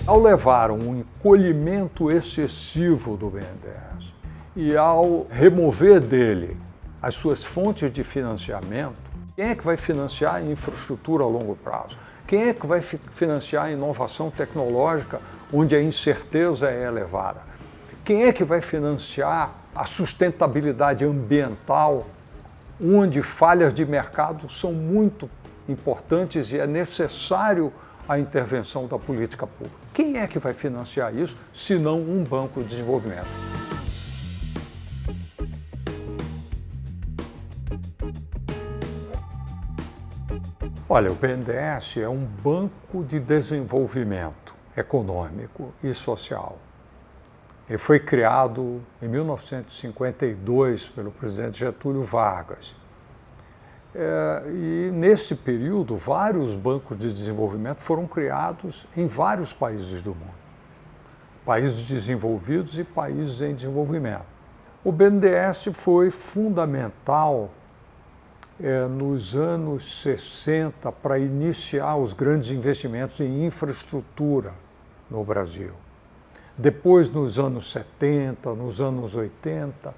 Ao levar um encolhimento excessivo do BNDES e ao remover dele as suas fontes de financiamento, quem é que vai financiar a infraestrutura a longo prazo? Quem é que vai financiar a inovação tecnológica onde a incerteza é elevada? Quem é que vai financiar a sustentabilidade ambiental onde falhas de mercado são muito importantes e é necessário a intervenção da política pública? Quem é que vai financiar isso, se não um banco de desenvolvimento? Olha, o BNDES é um banco de desenvolvimento econômico e social. Ele foi criado em 1952 pelo presidente Getúlio Vargas. E nesse período, vários bancos de desenvolvimento foram criados em vários países do mundo. Países desenvolvidos e países em desenvolvimento. O BNDES foi fundamental nos anos 60 para iniciar os grandes investimentos em infraestrutura no Brasil. Depois, nos anos 70, nos anos 80,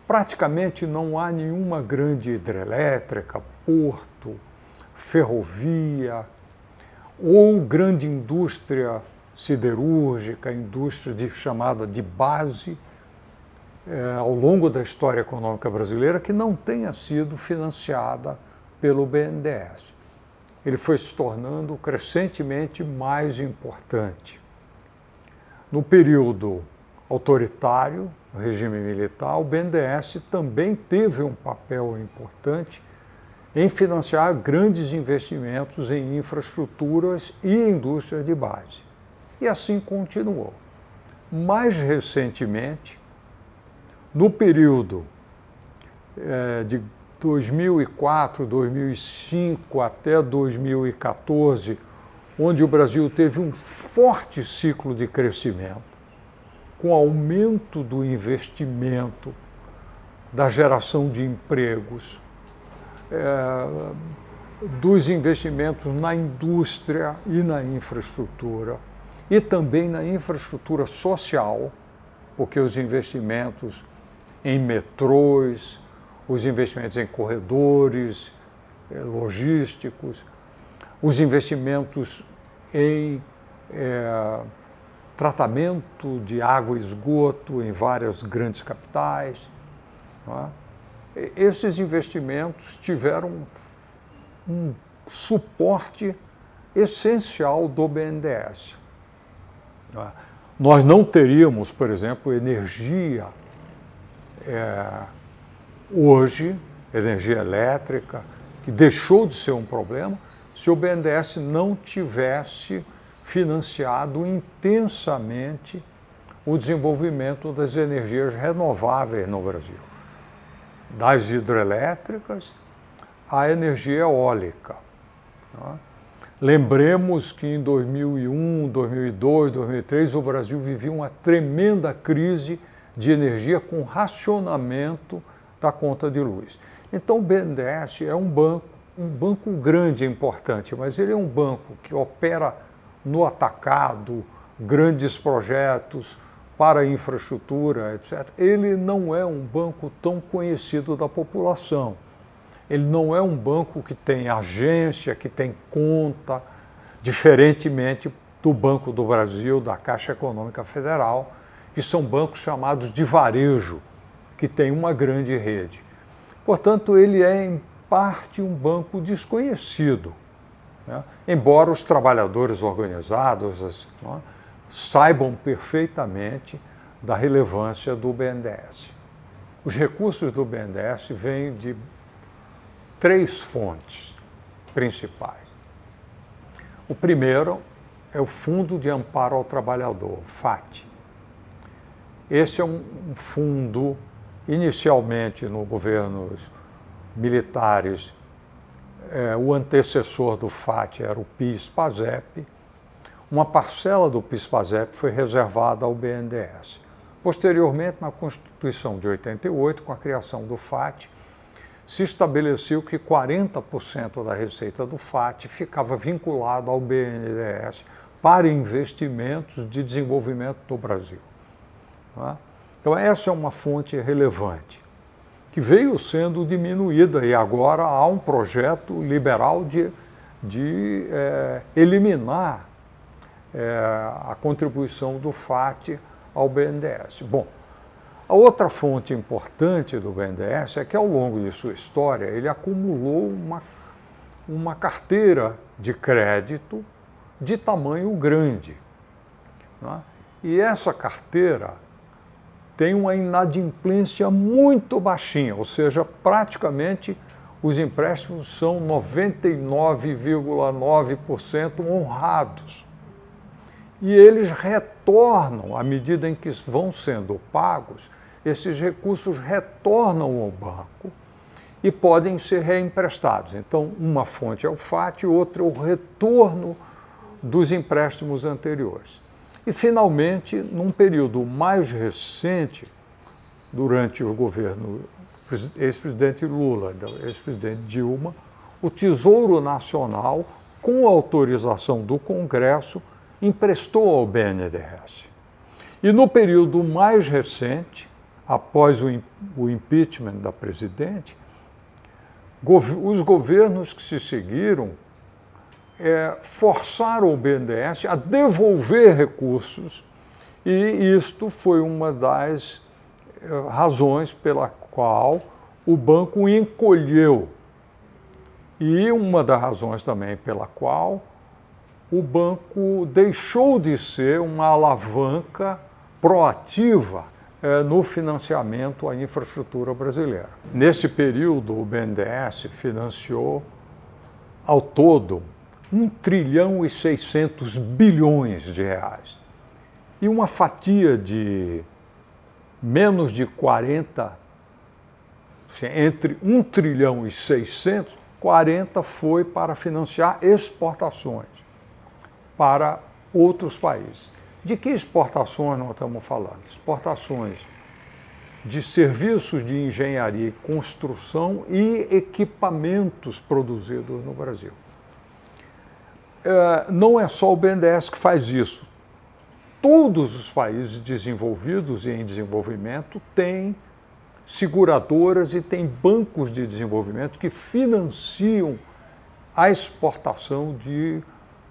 praticamente não há nenhuma grande hidrelétrica, porto, ferrovia ou grande indústria siderúrgica, indústria chamada de base, ao longo da história econômica brasileira, que não tenha sido financiada pelo BNDES. Ele foi se tornando crescentemente mais importante. No período autoritário, no regime militar, o BNDES também teve um papel importante em financiar grandes investimentos em infraestruturas e indústria de base. E assim continuou. Mais recentemente, no período de 2004, 2005 até 2014, onde o Brasil teve um forte ciclo de crescimento, com aumento do investimento, da geração de empregos, dos investimentos na indústria e na infraestrutura, e também na infraestrutura social, porque os investimentos em metrôs, os investimentos em corredores logísticos, os investimentos em tratamento de água e esgoto em várias grandes capitais. Não é? Esses investimentos tiveram um suporte essencial do BNDES. Não é? Nós não teríamos, por exemplo, energia hoje, energia elétrica, que deixou de ser um problema, se o BNDES não tivesse financiado intensamente o desenvolvimento das energias renováveis no Brasil, das hidrelétricas à energia eólica. Não é? Lembremos que em 2001, 2002, 2003, o Brasil vivia uma tremenda crise de energia com racionamento da conta de luz. Então o BNDES é um banco grande e importante, mas ele é um banco que opera no atacado, grandes projetos para a infraestrutura, etc. Ele não é um banco tão conhecido da população. Ele não é um banco que tem agência, que tem conta, diferentemente do Banco do Brasil, da Caixa Econômica Federal, que são bancos chamados de varejo, que tem uma grande rede. Portanto, ele é, em parte, um banco desconhecido, né? Embora os trabalhadores organizados saibam perfeitamente da relevância do BNDES. Os recursos do BNDES vêm de 3 fontes principais. O primeiro é o Fundo de Amparo ao Trabalhador, FAT. Esse é um fundo, inicialmente no governos militares, o antecessor do FAT era o PIS/PASEP. Uma parcela do PIS/PASEP foi reservada ao BNDES. Posteriormente, na Constituição de 88, com a criação do FAT, se estabeleceu que 40% da receita do FAT ficava vinculado ao BNDES para investimentos de desenvolvimento no Brasil. Tá? Então, essa é uma fonte relevante, que veio sendo diminuída, e agora há um projeto liberal de eliminar a contribuição do FAT ao BNDES. Bom, a outra fonte importante do BNDES é que, ao longo de sua história, ele acumulou uma carteira de crédito de tamanho grande. Né? E essa carteira tem uma inadimplência muito baixinha, ou seja, praticamente os empréstimos são 99,9% honrados. E eles retornam, à medida em que vão sendo pagos, esses recursos retornam ao banco e podem ser reemprestados. Então, uma fonte é o FAT, outra é o retorno dos empréstimos anteriores. E, finalmente, num período mais recente, durante o governo ex-presidente Lula, ex-presidente Dilma, o Tesouro Nacional, com autorização do Congresso, emprestou ao BNDES. E no período mais recente, após o impeachment da presidente, os governos que se seguiram forçaram o BNDES a devolver recursos, e isto foi uma das razões pela qual o banco encolheu, e uma das razões também pela qual o banco deixou de ser uma alavanca proativa no financiamento à infraestrutura brasileira. Nesse período, o BNDES financiou, ao todo, 1,6 trilhão de reais. E uma fatia de menos de 40, entre 1,6 trilhão, 40 foi para financiar exportações para outros países. De que exportações nós estamos falando? Exportações de serviços de engenharia e construção e equipamentos produzidos no Brasil. Não é só o BNDES que faz isso. Todos os países desenvolvidos e em desenvolvimento têm seguradoras e têm bancos de desenvolvimento que financiam a exportação de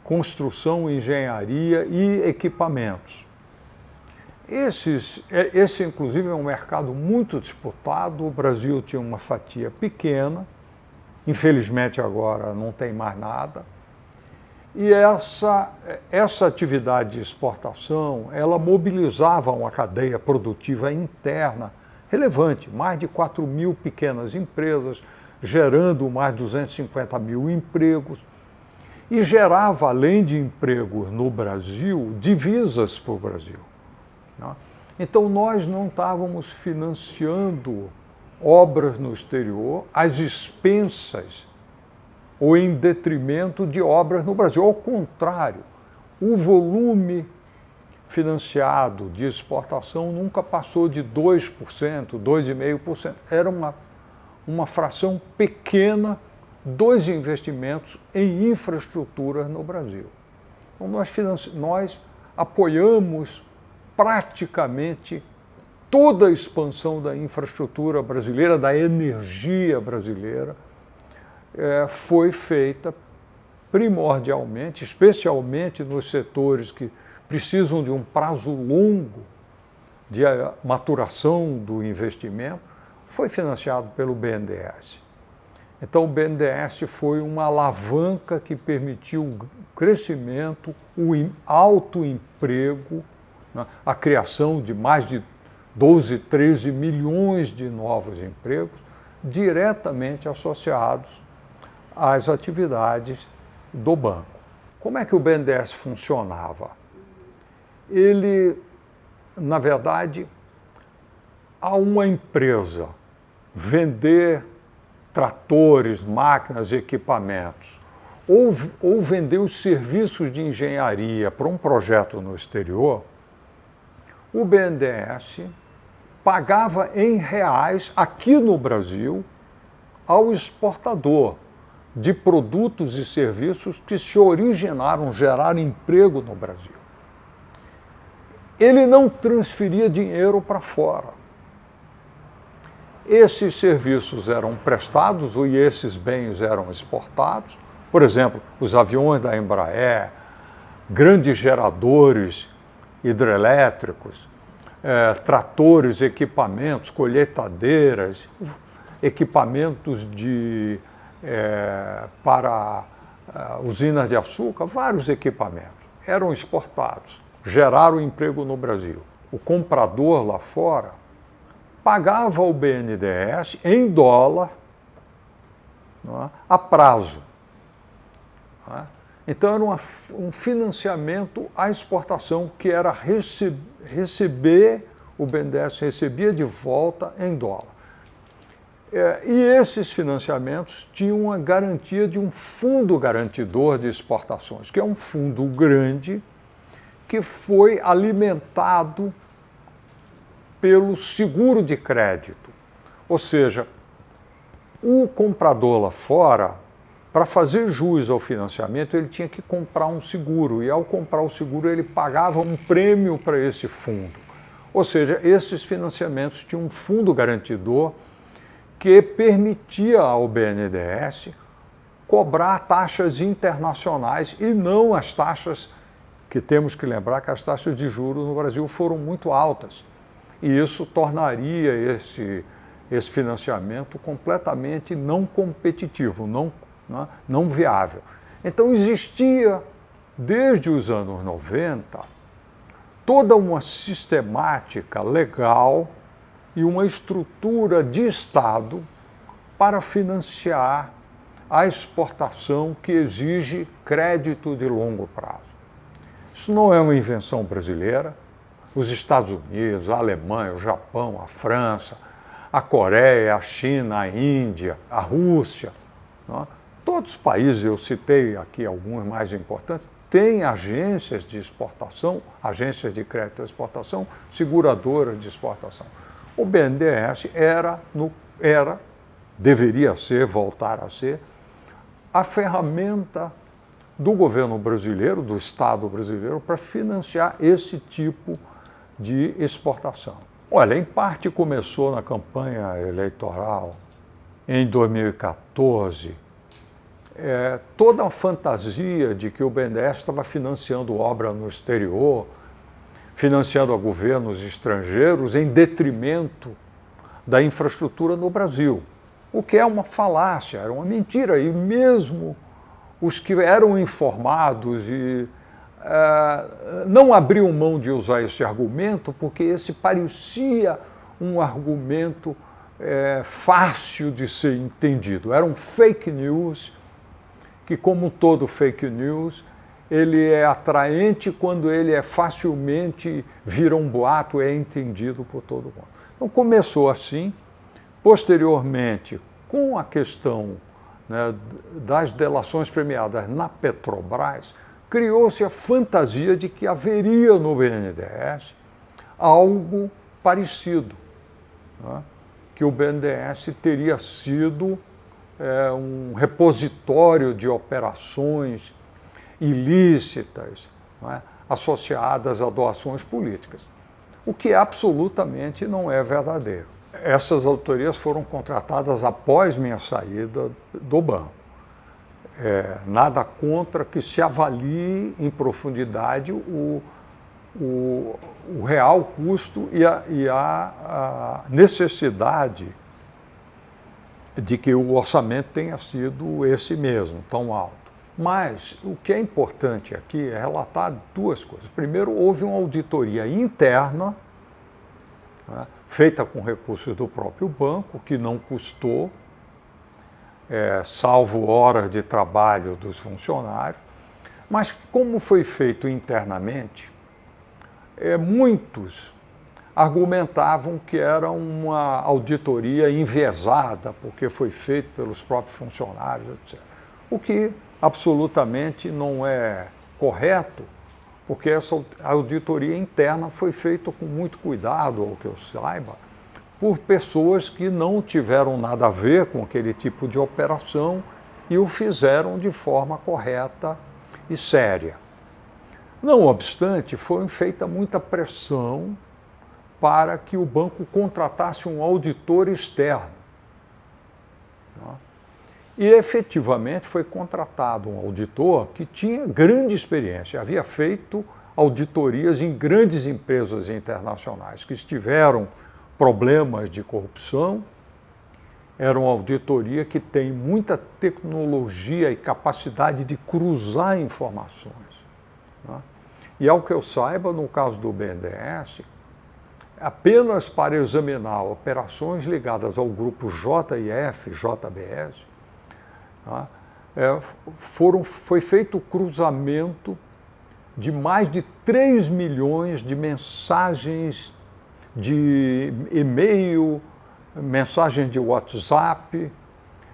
construção, engenharia e equipamentos. Esse, inclusive, é um mercado muito disputado. O Brasil tinha uma fatia pequena, infelizmente agora não tem mais nada. E essa atividade de exportação, ela mobilizava uma cadeia produtiva interna relevante, mais de 4 mil pequenas empresas, gerando mais de 250 mil empregos, e gerava, além de empregos no Brasil, divisas para o Brasil. Então, nós não estávamos financiando obras no exterior às expensas ou em detrimento de obras no Brasil. Ao contrário, o volume financiado de exportação nunca passou de 2%, 2,5%. Era uma fração pequena dos investimentos em infraestrutura no Brasil. Então, nós apoiamos praticamente toda a expansão da infraestrutura brasileira, da energia brasileira, foi feita primordialmente, especialmente nos setores que precisam de um prazo longo de maturação do investimento, foi financiado pelo BNDES. Então, o BNDES foi uma alavanca que permitiu o crescimento, o alto emprego, né, a criação de mais de 12, 13 milhões de novos empregos, diretamente associados às atividades do banco. Como é que o BNDES funcionava? Ele, na verdade, a uma empresa vender tratores, máquinas, equipamentos, ou vender os serviços de engenharia para um projeto no exterior, o BNDES pagava em reais aqui no Brasil ao exportador, de produtos e serviços que se originaram, geraram emprego no Brasil. Ele não transferia dinheiro para fora. Esses serviços eram prestados e esses bens eram exportados. Por exemplo, os aviões da Embraer, grandes geradores hidrelétricos, tratores, equipamentos, colheitadeiras, equipamentos para usinas de açúcar, vários equipamentos eram exportados, geraram emprego no Brasil. O comprador lá fora pagava o BNDES em dólar, não é, a prazo. Não é? Então era um financiamento à exportação, que era receber, o BNDES recebia de volta em dólar. E esses financiamentos tinham a garantia de um fundo garantidor de exportações, que é um fundo grande que foi alimentado pelo seguro de crédito. Ou seja, o comprador lá fora, para fazer jus ao financiamento, ele tinha que comprar um seguro, e ao comprar o seguro ele pagava um prêmio para esse fundo. Ou seja, esses financiamentos tinham um fundo garantidor que permitia ao BNDES cobrar taxas internacionais e não as taxas que temos que lembrar que as taxas de juros no Brasil foram muito altas. E isso tornaria esse financiamento completamente não competitivo, não viável. Então existia, desde os anos 90, toda uma sistemática legal e uma estrutura de Estado para financiar a exportação que exige crédito de longo prazo. Isso não é uma invenção brasileira. Os Estados Unidos, a Alemanha, o Japão, a França, a Coreia, a China, a Índia, a Rússia, não é? Todos os países, eu citei aqui alguns mais importantes, têm agências de exportação, agências de crédito de exportação, seguradoras de exportação. O BNDES deveria ser, voltar a ser, a ferramenta do governo brasileiro, do Estado brasileiro, para financiar esse tipo de exportação. Olha, em parte começou na campanha eleitoral em 2014, toda a fantasia de que o BNDES estava financiando obra no exterior, financiando a governos estrangeiros em detrimento da infraestrutura no Brasil, o que é uma falácia, era uma mentira, e mesmo os que eram informados não abriam mão de usar esse argumento, porque esse parecia um argumento fácil de ser entendido. Era um fake news, que, como todo fake news, ele é atraente quando ele facilmente vira um boato, é entendido por todo mundo. Então começou assim. Posteriormente, com a questão, né, das delações premiadas na Petrobras, criou-se a fantasia de que haveria no BNDES algo parecido, né? Que o BNDES teria sido um repositório de operações ilícitas, né, associadas a doações políticas, o que absolutamente não é verdadeiro. Essas auditorias foram contratadas após minha saída do banco. Nada contra que se avalie em profundidade o real custo e a necessidade de que o orçamento tenha sido esse mesmo, tão alto. Mas o que é importante aqui é relatar duas coisas. Primeiro, houve uma auditoria interna, né, feita com recursos do próprio banco, que não custou, salvo horas de trabalho dos funcionários, mas como foi feito internamente, muitos argumentavam que era uma auditoria enviesada, porque foi feito pelos próprios funcionários, etc. O que absolutamente não é correto, porque essa auditoria interna foi feita com muito cuidado, ao que eu saiba, por pessoas que não tiveram nada a ver com aquele tipo de operação e o fizeram de forma correta e séria. Não obstante, foi feita muita pressão para que o banco contratasse um auditor externo. E efetivamente foi contratado um auditor que tinha grande experiência, havia feito auditorias em grandes empresas internacionais que tiveram problemas de corrupção. Era uma auditoria que tem muita tecnologia e capacidade de cruzar informações. E ao que eu saiba, no caso do BNDES, apenas para examinar operações ligadas ao grupo JIF, JBS, foi feito o cruzamento de mais de 3 milhões de mensagens de e-mail, mensagens de WhatsApp,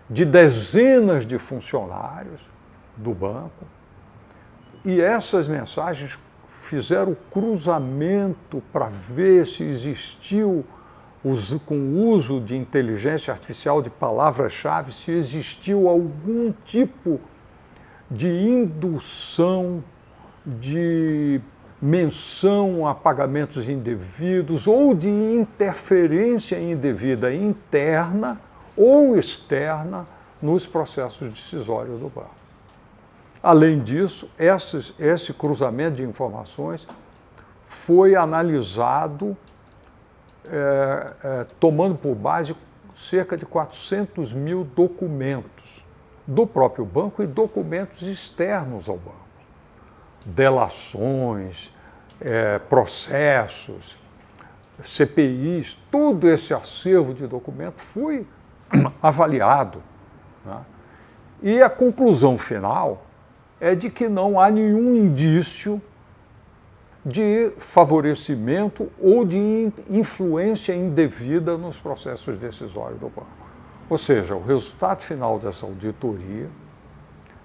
de dezenas de funcionários do banco. E essas mensagens fizeram o cruzamento para ver se existiu, com o uso de inteligência artificial de palavras-chave, se existiu algum tipo de indução, de menção a pagamentos indevidos ou de interferência indevida interna ou externa nos processos decisórios do banco. Além disso, esse cruzamento de informações foi analisado tomando por base cerca de 400 mil documentos do próprio banco e documentos externos ao banco. Delações, processos, CPIs, todo esse acervo de documentos foi avaliado. E a conclusão final é de que não há nenhum indício de favorecimento ou de influência indevida nos processos decisórios do banco. Ou seja, o resultado final dessa auditoria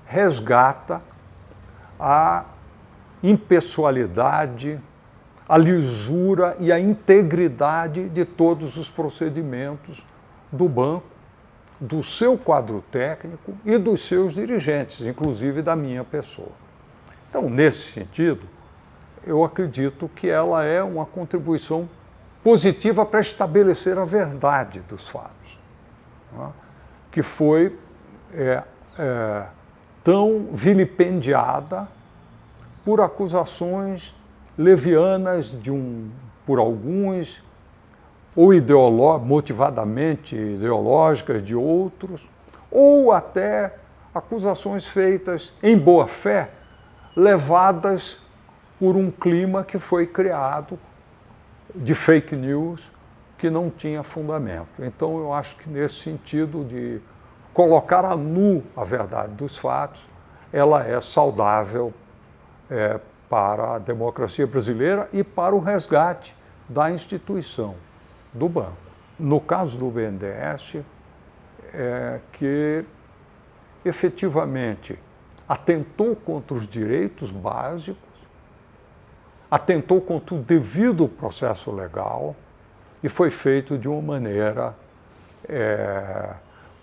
resgata a impessoalidade, a lisura e a integridade de todos os procedimentos do banco, do seu quadro técnico e dos seus dirigentes, inclusive da minha pessoa. Então, nesse sentido, eu acredito que ela é uma contribuição positiva para estabelecer a verdade dos fatos, que foi tão vilipendiada por acusações levianas por alguns, ou motivadamente ideológicas de outros, ou até acusações feitas em boa fé, levadas por um clima que foi criado de fake news que não tinha fundamento. Então, eu acho que nesse sentido de colocar a nu a verdade dos fatos, ela é saudável para a democracia brasileira e para o resgate da instituição do banco. No caso do BNDES, que efetivamente atentou contra os direitos básicos, atentou contra o devido processo legal e foi feito de uma maneira,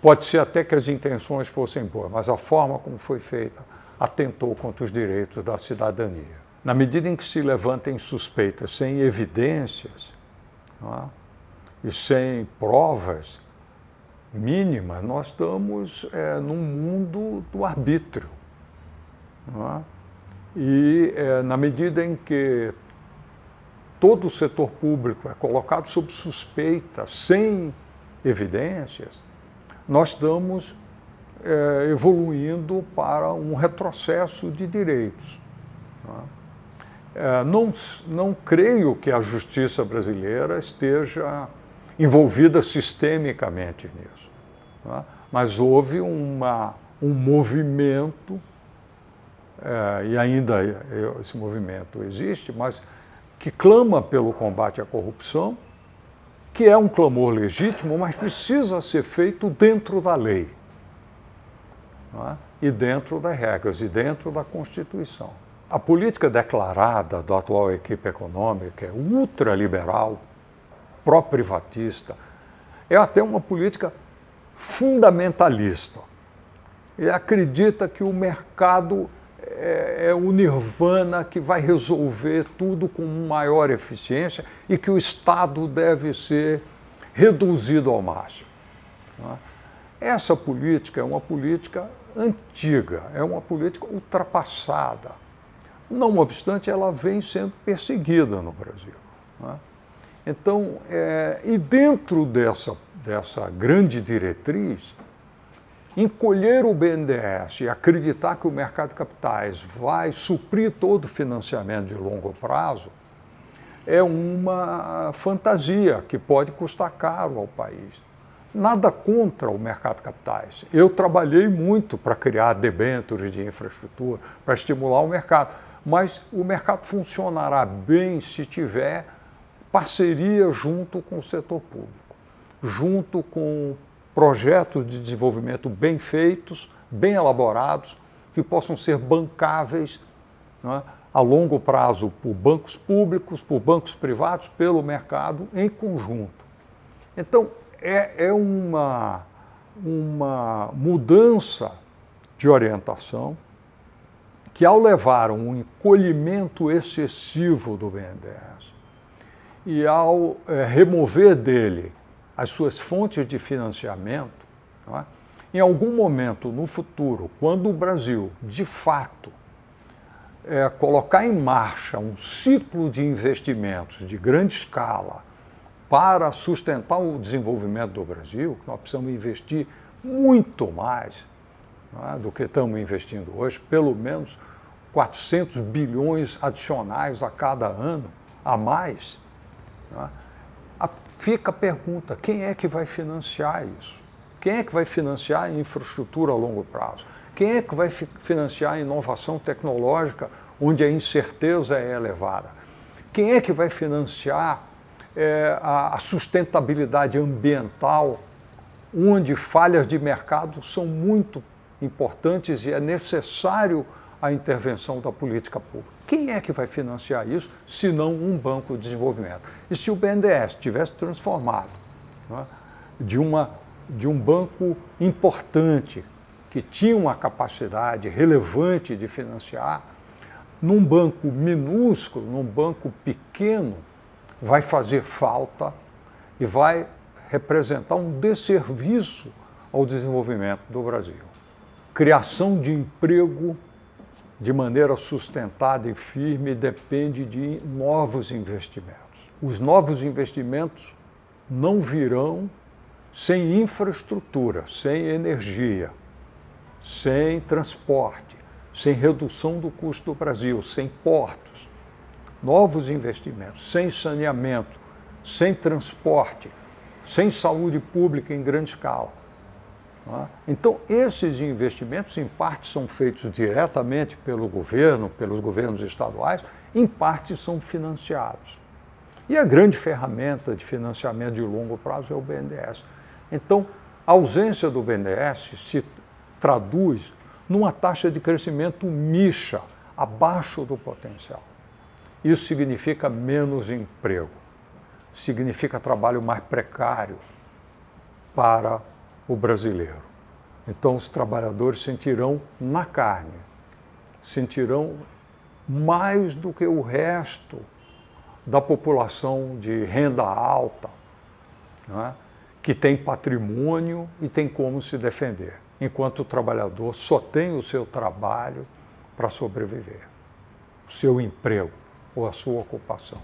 pode ser até que as intenções fossem boas, mas a forma como foi feita atentou contra os direitos da cidadania. Na medida em que se levantem suspeitas sem evidências, e sem provas mínimas, nós estamos num mundo do arbítrio. E na medida em que todo o setor público é colocado sob suspeita, sem evidências, nós estamos evoluindo para um retrocesso de direitos. Não creio que a justiça brasileira esteja envolvida sistemicamente nisso, mas houve um movimento, e ainda esse movimento existe, mas que clama pelo combate à corrupção, que é um clamor legítimo, mas precisa ser feito dentro da lei, e dentro das regras, e dentro da Constituição. A política declarada da atual equipe econômica é ultraliberal, pró-privatista, é até uma política fundamentalista. Ele acredita que o mercado é o nirvana que vai resolver tudo com maior eficiência e que o Estado deve ser reduzido ao máximo. Essa política é uma política antiga, é uma política ultrapassada. Não obstante, ela vem sendo perseguida no Brasil. Então, e dentro dessa grande diretriz, encolher o BNDES e acreditar que o mercado de capitais vai suprir todo o financiamento de longo prazo é uma fantasia que pode custar caro ao país. Nada contra o mercado de capitais. Eu trabalhei muito para criar debêntures de infraestrutura, para estimular o mercado, mas o mercado funcionará bem se tiver parceria junto com o setor público, junto com projetos de desenvolvimento bem feitos, bem elaborados, que possam ser bancáveis, a longo prazo por bancos públicos, por bancos privados, pelo mercado em conjunto. Então, é uma mudança de orientação que, ao levar um encolhimento excessivo do BNDES e ao remover dele as suas fontes de financiamento, em algum momento no futuro, quando o Brasil, de fato, colocar em marcha um ciclo de investimentos de grande escala para sustentar o desenvolvimento do Brasil, nós precisamos investir muito mais do que estamos investindo hoje, pelo menos 400 bilhões adicionais a cada ano, a mais. Fica a pergunta, quem é que vai financiar isso? Quem é que vai financiar a infraestrutura a longo prazo? Quem é que vai financiar a inovação tecnológica, onde a incerteza é elevada? Quem é que vai financiar a sustentabilidade ambiental, onde falhas de mercado são muito importantes e é necessário a intervenção da política pública? Quem é que vai financiar isso, se não um banco de desenvolvimento? E se o BNDES tivesse transformado de um banco importante, que tinha uma capacidade relevante de financiar, num banco minúsculo, num banco pequeno, vai fazer falta e vai representar um desserviço ao desenvolvimento do Brasil. Criação de emprego de maneira sustentada e firme depende de novos investimentos. Os novos investimentos não virão sem infraestrutura, sem energia, sem transporte, sem redução do custo do Brasil, sem portos. Novos investimentos, sem saneamento, sem transporte, sem saúde pública em grande escala. Então, esses investimentos, em parte, são feitos diretamente pelo governo, pelos governos estaduais, em parte são financiados. E a grande ferramenta de financiamento de longo prazo é o BNDES. Então, a ausência do BNDES se traduz numa taxa de crescimento mixa, abaixo do potencial. Isso significa menos emprego, significa trabalho mais precário para o brasileiro. Então, os trabalhadores sentirão na carne, sentirão mais do que o resto da população de renda alta, que tem patrimônio e tem como se defender, enquanto o trabalhador só tem o seu trabalho para sobreviver, o seu emprego ou a sua ocupação.